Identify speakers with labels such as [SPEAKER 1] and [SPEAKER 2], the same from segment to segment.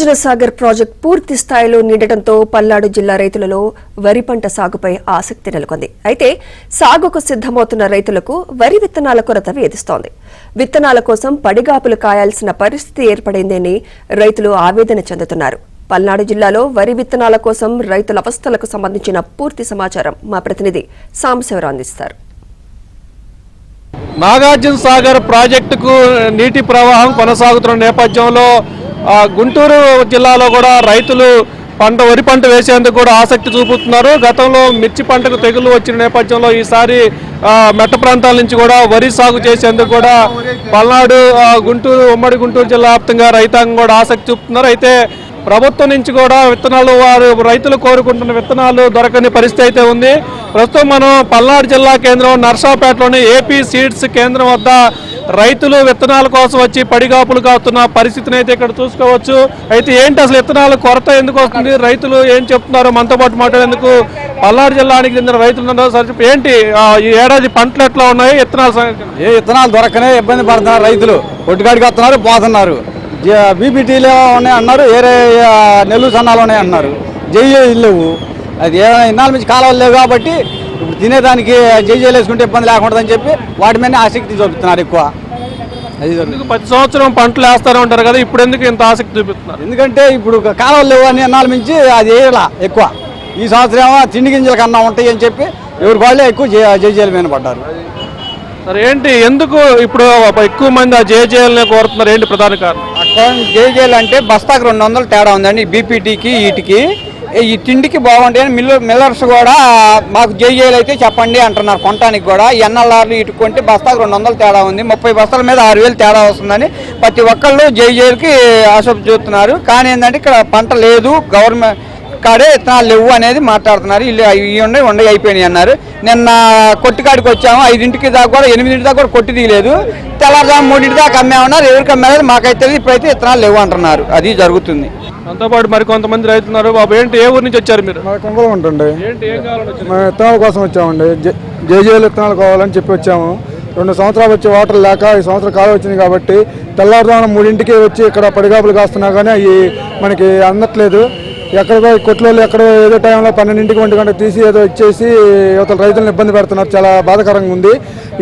[SPEAKER 1] Nagarjuna Sagar project పూర్తి స్థాయిలో నిండటంతో పల్నాడు జిల్లా రైతులలో వరి పంట సాగుపై ఆసక్తి నెలకొంది. అయితే సాగుకు సిద్దమవుతున్న రైతులకు వరి విత్తనాల కొరత వేధిస్తోంది. విత్తనాల కోసం పడిగాపులు కాయాల్సిన పరిస్థితి ఏర్పడిందని రైతులు ఆవేదన చెందుతున్నారు. పల్నాడు జిల్లాలో వరి విత్తనాల కోసం రైతుల అవస్థలకు సంబంధించిన పూర్తి సమాచారం మా ప్రతినిధి సాంబశివరావు అందిస్తారు.
[SPEAKER 2] నాగార్జున సాగర్ ప్రాజెక్టుకు నీటి ప్రవాహం కొనసాగుతున్న నేపథ్యంలో గుంటూరు జిల్లాలో కూడా రైతులు వరి పంట వేసేందుకు కూడా ఆసక్తి చూపుతున్నారు. గతంలో మిర్చి పంటకు తెగులు వచ్చిన నేపథ్యంలో ఈసారి మెట్ట ప్రాంతాల నుంచి కూడా వరి సాగు చేసేందుకు కూడా పల్నాడు ఉమ్మడి గుంటూరు జిల్లా వ్యాప్తంగా రైతాంగం కూడా ఆసక్తి చూపుతున్నారు. అయితే ప్రభుత్వం నుంచి కూడా విత్తనాలు రైతులు కోరుకుంటున్న విత్తనాలు దొరకని పరిస్థితి అయితే ఉంది. ప్రస్తుతం మనం పల్నాడు జిల్లా కేంద్రం నర్సాపేటలోని ఏపీ సీడ్స్ కేంద్రం వద్ద రైతులు విత్తనాల కోసం వచ్చి పడిగాపులు కాస్తున్న పరిస్థితిని అయితే ఇక్కడ చూసుకోవచ్చు. అయితే ఏంటి అసలు విత్తనాల కొరత ఎందుకు వస్తుంది, రైతులు ఏం చెప్తున్నారు, మనతో పాటు మాట్లాడేందుకు పల్నాడు జిల్లానికి చెందిన రైతులు ఏంటి ఈ ఏడాది పంటలు ఎట్లా ఉన్నాయి,
[SPEAKER 3] విత్తనాలు దొరకనే ఇబ్బంది పడుతున్నారు రైతులు. ఒడ్డుగాడికి వస్తున్నారు, పోతున్నారు. బీపీటీలో ఉన్నాయి అన్నారు, ఏరే నెల్లూరు సన్నాలు ఉన్నాయి అన్నారు. జైలు లేవు, అది ఇన్నాళ్ళ నుంచి కాలువలు లేవు కాబట్టి ఇప్పుడు తినేదానికి జైలు వేసుకుంటే ఇబ్బంది లేకుంటుందని చెప్పి వాటి మీద ఆసక్తి చూపుతున్నారు ఎక్కువ. అది
[SPEAKER 2] ప్రతి సంవత్సరం పంటలు వేస్తూనే ఉంటారు కదా, ఇప్పుడు ఎందుకు ఇంత ఆసక్తి చూపిస్తున్నారు?
[SPEAKER 3] ఎందుకంటే ఇప్పుడు కాలువలు లేవు అని ఇన్నాళ్ళ నుంచి అది వేయాల ఎక్కువ. ఈ సంవత్సరం ఏమో తిండి గింజల కన్నా ఉంటాయి అని చెప్పి ఎవరి వాళ్ళే ఎక్కువ జైలు మీద పడ్డారు.
[SPEAKER 2] సరే, ఏంటి ఎందుకు ఇప్పుడు ఎక్కువ మంది ఆ జేజేఎల్ని కోరుతున్నారు, ఏంటి ప్రధాన కారణం?
[SPEAKER 3] జేజేఎల్ అంటే బస్తాకు 200 తేడా ఉందండి. బీపీటీకి వీటికి ఈ తిండికి బాగుంటాయని మిల్లర్స్ కూడా మాకు జేజేఎల్ అయితే చెప్పండి అంటున్నారు. కొనటానికి కూడా ఎన్ఎల్ఆర్లు ఇటు కొంటే బస్తాకు 200 తేడా ఉంది. 30 బస్తాల మీద 6000 తేడా వస్తుందని ప్రతి ఒక్కళ్ళు జేజేఎల్కి ఆశ చూస్తున్నారు. కానీ ఏంటంటే ఇక్కడ పంట లేదు, గవర్నమెంట్ కాడే విత్తనాలు లేవు అనేది మాట్లాడుతున్నారు. ఇల్లు ఉండి అయిపోయినాయి అన్నారు. నిన్న కొట్టికాడికి వచ్చాము, 5 దాకా కూడా 8 దాకా కూడా కొట్టి తీయలేదు. తెల్లారుజాము 3 దాకా అమ్మేమన్నారు. ఎవరికి అమ్మేది మాకైతే ఇప్పుడైతే విత్తనాలు లేవు అంటున్నారు. అది జరుగుతుంది.
[SPEAKER 2] దాంతో పాటు మరి కొంతమంది రైతున్నారు. బాబు ఏంటి, ఏ ఊరు నుంచి వచ్చారు మీరు?
[SPEAKER 4] కొంగలు ఉంటుంది,
[SPEAKER 2] ఏంటి ఏం కావాలని
[SPEAKER 4] విత్తనాల కోసం వచ్చామండి. జేజేఎల్ విత్తనాలు కావాలని చెప్పి వచ్చాము. 2 సంవత్సరాలు వచ్చి వాటర్ లేక ఈ సంవత్సరం కాలం వచ్చింది కాబట్టి తెల్లారుజామున 3 వచ్చి ఇక్కడ పడిగాపులు కాస్తున్నా కానీ అవి మనకి అందట్లేదు. ఎక్కడికో కొట్లో ఎక్కడో ఏదో టైంలో 12 1 గంట తీసి ఏదో ఇచ్చేసి యువతల రైతులను ఇబ్బంది పెడుతున్నారు. చాలా బాధాకరంగా ఉంది.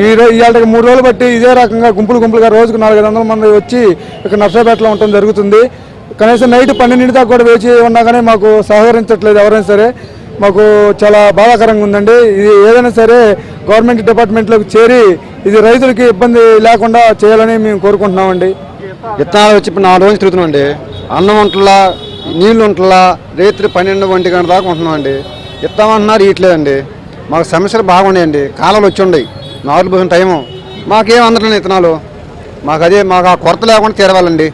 [SPEAKER 4] ఇవాళకి 3 రోజులు బట్టి ఇదే రకంగా గుంపులుగా రోజుకు 400-500 మంది వచ్చి ఇక్కడ నర్సాపేటలో ఉండటం జరుగుతుంది. కనీసం నైట్ 12 దాకా కూడా వేచి ఉన్నా కానీ మాకు సహకరించట్లేదు ఎవరైనా సరే. మాకు చాలా బాధాకరంగా ఉందండి. ఇది ఏదైనా సరే గవర్నమెంట్ డిపార్ట్మెంట్లోకి చేరి ఇది రైతులకి ఇబ్బంది లేకుండా చేయాలని మేము కోరుకుంటున్నామండి.
[SPEAKER 3] విత్తనాలు వచ్చి ఇప్పుడు 4 రోజులు తిరుగుతున్నామండి. అన్నం ఉంటలా, నీళ్ళు ఉంటలా, రైతులు 12 1 గంట దాకా ఉంటున్నామండి. ఇస్తామంటున్నారు, ఇట్లేదండి. మాకు సమస్యలు బాగున్నాయండి. కాలాలు వచ్చి ఉన్నాయి, 4 టైము మాకేం అందట్లేదు విత్తనాలు. మాకు ఆ కొరత లేకుండా తీరవాలండి.